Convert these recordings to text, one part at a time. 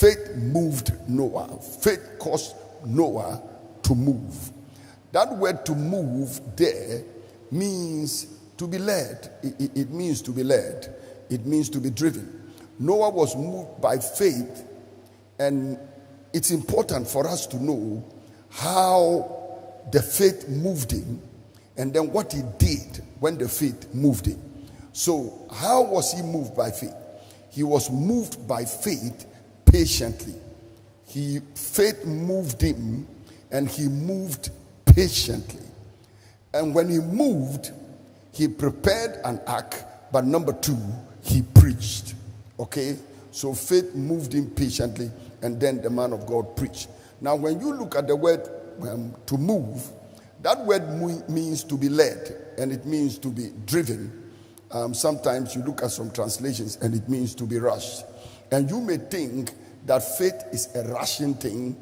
faith moved Noah. Faith caused Noah to move. That word to move there means to be led. It means to be led. It means to be driven. Noah was moved by faith, and it's important for us to know how the faith moved him and then what he did when the faith moved him. So, how was he moved by faith? He was moved by faith patiently. Faith moved him, and he moved patiently. And when he moved, he prepared an ark, but number two, he preached. Okay? So faith moved him patiently, and then the man of God preached. Now, when you look at the word to move, that word means to be led, and it means to be driven. Sometimes you look at some translations, and it means to be rushed. And you may think that faith is a rushing thing,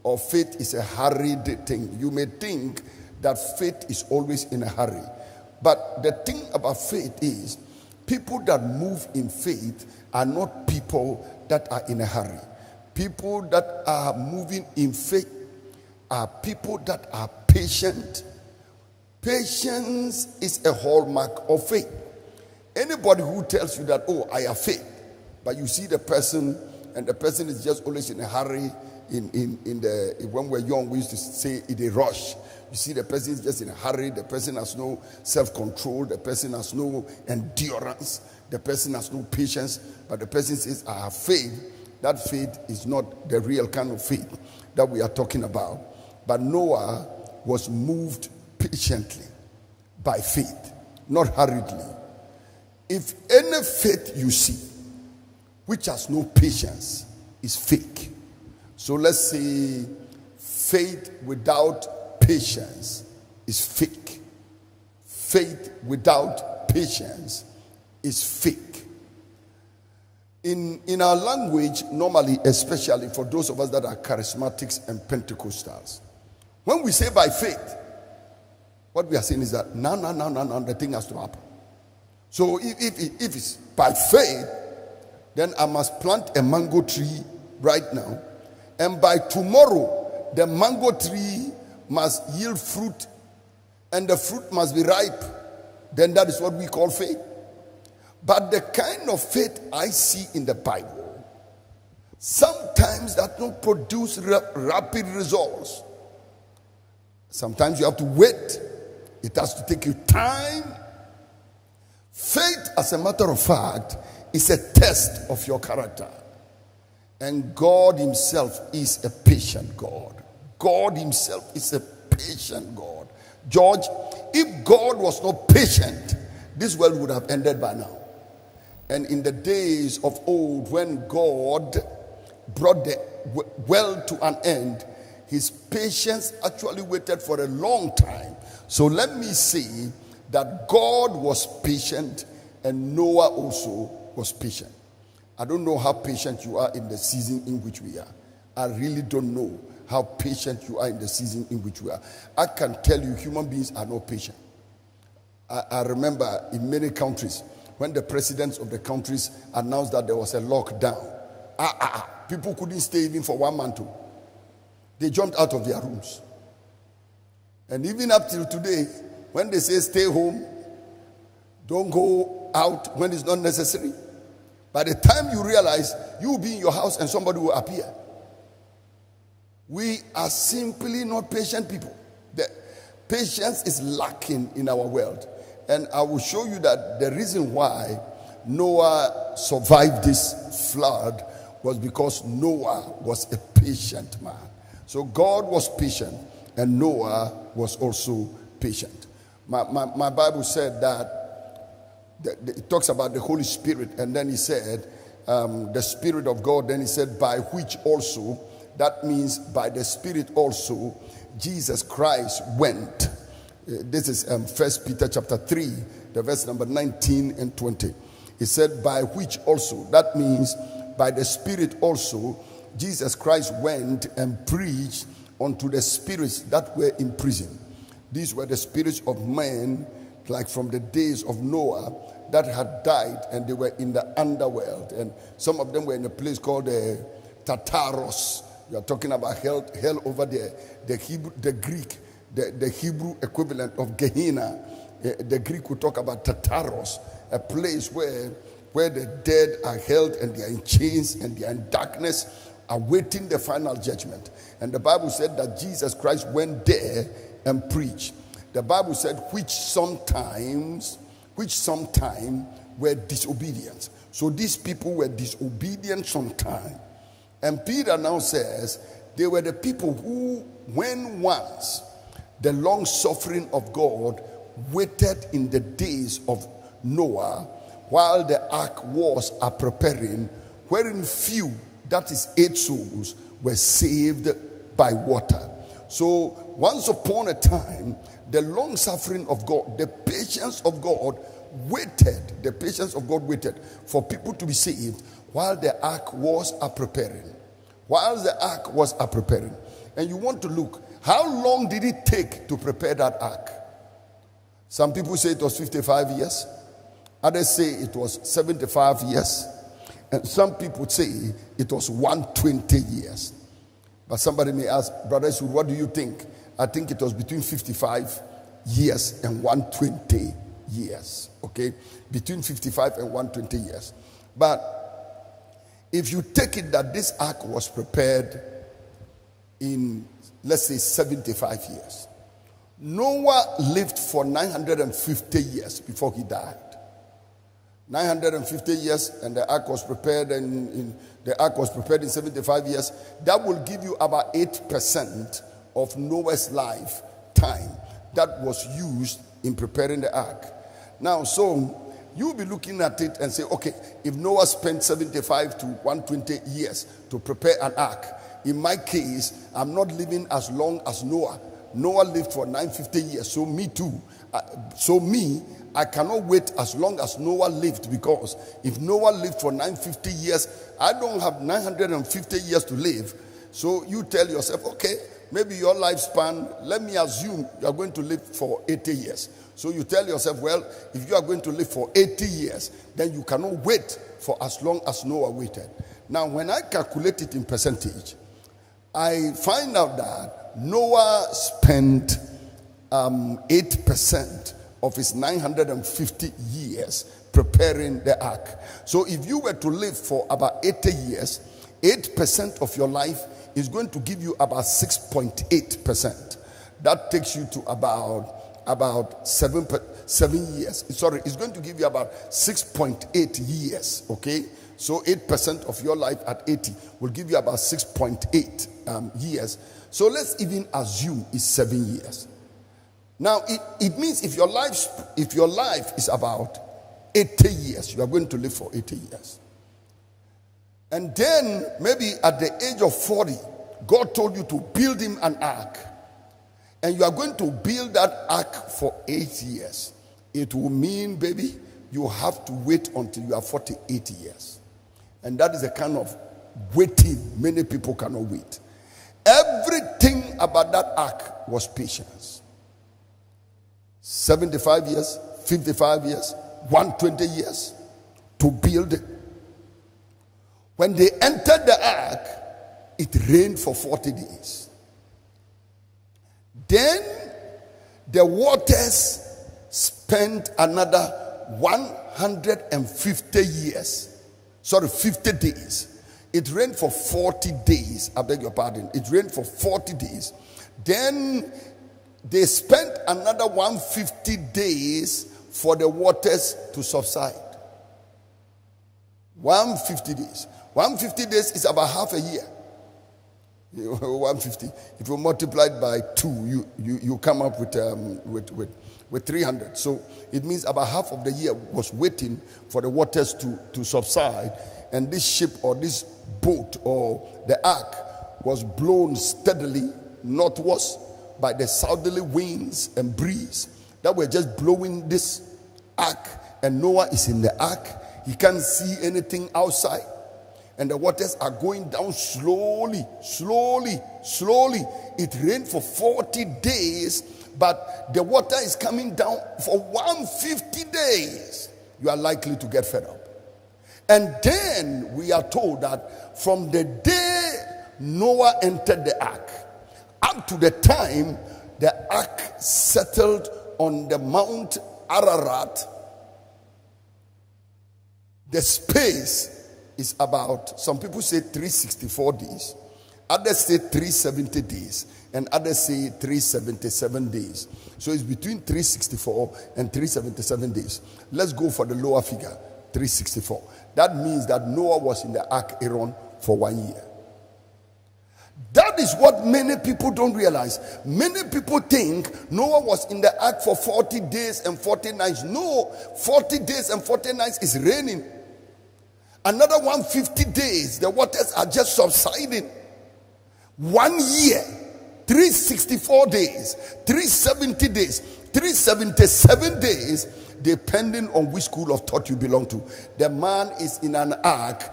or faith is a hurried thing. You may think that faith is always in a hurry. But the thing about faith is, people that move in faith are not people that are in a hurry. People that are moving in faith are people that are patient. Patience is a hallmark of faith. Anybody who tells you that, oh, I have faith, but you see the person, and the person is just always in a hurry. When we're young, we used to say in a rush. You see the person is just in a hurry. The person has no self-control. The person has no endurance. The person has no patience. But the person says, I have faith. That faith is not the real kind of faith that we are talking about. But Noah was moved patiently by faith, not hurriedly. If any faith you see which has no patience is fake. So let's say faith without patience is fake. Faith without patience is fake. In our language, normally, especially for those of us that are charismatics and Pentecostals, when we say by faith, what we are saying is that no, the thing has to happen. So if it's by faith, then I must plant a mango tree right now, and by tomorrow, the mango tree must yield fruit, and the fruit must be ripe. Then that is what we call faith. But the kind of faith I see in the Bible, sometimes that don't produce rapid results. Sometimes you have to wait. It has to take you time. Faith, as a matter of fact, is a test of your character. And God himself is a patient God. God himself is a patient God. George, if God was not patient, this world would have ended by now. And in the days of old, when God brought the world to an end, his patience actually waited for a long time. So let me say that God was patient, and Noah also was patient. I don't know how patient you are in the season in which we are. I really don't know how patient you are in the season in which we are. I can tell you, human beings are not patient. I remember in many countries, when the presidents of the countries announced that there was a lockdown, people couldn't stay even for 1 month. They jumped out of their rooms. And even up till today, when they say stay home, don't go out when it's not necessary, by the time you realize, you will be in your house and somebody will appear. We are simply not patient people. The patience is lacking in our world. And I will show you that the reason why Noah survived this flood was because Noah was a patient man. So God was patient, and Noah was also patient. My Bible said that it talks about the Holy Spirit, and then he said the Spirit of God. Then he said, by which also, that means by the Spirit also, Jesus Christ went. This is 1 Peter chapter 3, the verse number 19 and 20. He said, by which also, that means by the Spirit also, Jesus Christ went and preached unto the spirits that were in prison. These were the spirits of men, like from the days of Noah, that had died, and they were in the underworld. And some of them were in a place called Tartaros. You are talking about hell over there. The Greek, the Hebrew equivalent of Gehenna. The Greek would talk about Tartaros, a place where the dead are held and they are in chains and they are in darkness, awaiting the final judgment. And the Bible said that Jesus Christ went there and preached. The Bible said, which sometime were disobedient. So these people were disobedient sometime. And Peter now says they were the people who, when once the long suffering of God waited in the days of Noah, while the ark was preparing, wherein few, that is 8 souls, were saved by water. So once upon a time, the long suffering of God, the patience of God waited for people to be saved while the ark was preparing. And you want to look, how long did it take to prepare that ark? Some people say it was 55 years. Others say it was 75 years. And some people say it was 120 years. But somebody may ask, Brother Eastwood, what do you think? I think it was between 55 years and 120 years. Okay? Between 55 and 120 years. But if you take it that this ark was prepared in, let's say, 75 years. Noah lived for 950 years before he died. 950 years, and the ark was prepared, and the ark was prepared in 75 years. That will give you about 8% of Noah's lifetime that was used in preparing the ark. Now, so you'll be looking at it and say, okay, if Noah spent 75 to 120 years to prepare an ark, in my case, I'm not living as long as Noah. Noah lived for 950 years, so me too. I cannot wait as long as Noah lived, because if Noah lived for 950 years, I don't have 950 years to live. So you tell yourself, okay, maybe your lifespan, let me assume you are going to live for 80 years. So you tell yourself, well, if you are going to live for 80 years, then you cannot wait for as long as Noah waited. Now, when I calculate it in percentage, I find out that Noah spent 8% of his 950 years preparing the ark. So if you were to live for about 80 years, 8% of your life is going to give you about 6.8%. That takes you to about 7 years. Sorry, it's going to give you about 6.8 years, okay? So 8% of your life at 80 will give you about 6.8 years. So let's even assume it's 7 years. Now, it means if your life is about 80 years, you are going to live for 80 years. And then maybe at the age of 40, God told you to build him an ark. And you are going to build that ark for 8 years. It will mean, baby, you have to wait until you are 48 years. And that is the kind of waiting many people cannot wait. Everything about that ark was patience. 75 years, 55 years, 120 years to build it. When they entered the ark, it rained for 40 days. Then the waters spent another 150 years. 50 days. It rained for 40 days. I beg your pardon. It rained for 40 days. Then they spent another 150 days for the waters to subside. 150 days. 150 days is about half a year. 150. If you multiply it by 2, you come up with 300. So it means about half of the year was waiting for the waters to subside. And this ship or this boat or the ark was blown steadily northwards by the southerly winds and breeze that were just blowing this ark. And Noah is in the ark. He can't see anything outside. And the waters are going down slowly. It rained for 40 days, but the water is coming down for 150 days. You are likely to get fed up. And then we are told that from the day Noah entered the ark up to the time the ark settled on the Mount Ararat, the space is about, some people say 364 days, others say 370 days, and others say 377 days. So it's between 364 and 377 days. Let's go for the lower figure, 364. That means that Noah was in the ark Aaron for 1 year. That is what many people don't realize. Many people think Noah was in the ark for 40 days and 40 nights. No, 40 days and 40 nights is raining. Another 150 days, the waters are just subsiding. 1 year, 364 days, 370 days, 377 days, depending on which school of thought you belong to. The man is in an ark.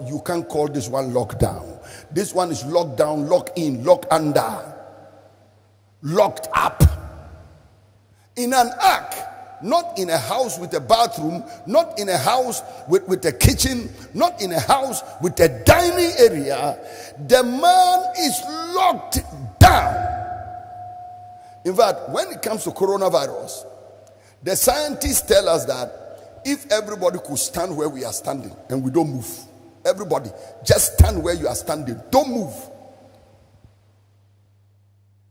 You can't call this one lockdown. This one is locked down, locked in, locked under, locked up. In an ark, not in a house with a bathroom, not in a house with a kitchen, not in a house with a dining area. The man is locked down. In fact, when it comes to coronavirus, the scientists tell us that if everybody could stand where we are standing and we don't move, everybody just stand where you are standing, don't move.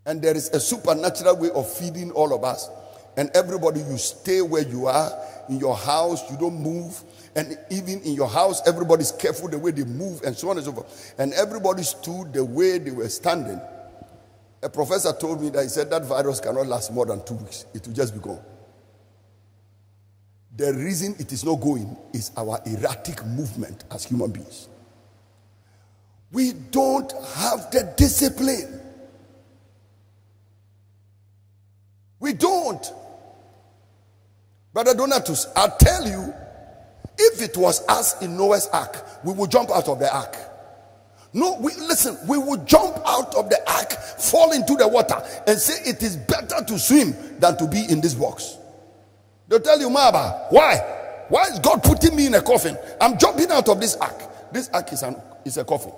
And there is a supernatural way of feeding all of us. And everybody, you stay where you are in your house, you don't move. And even in your house, everybody's careful the way they move and so on and so forth. And everybody stood the way they were standing. A professor told me that he said that virus cannot last more than 2 weeks. It will just be gone. The reason it is not going is our erratic movement as human beings. We don't have the discipline. We don't. Brother Donatus, I'll tell you, if it was us in Noah's ark, we would jump out of the ark. No, we would jump out of the ark, fall into the water, and say it is better to swim than to be in this box. They'll tell you, Maba, why? Why is God putting me in a coffin? I'm jumping out of this ark. This ark is a coffin.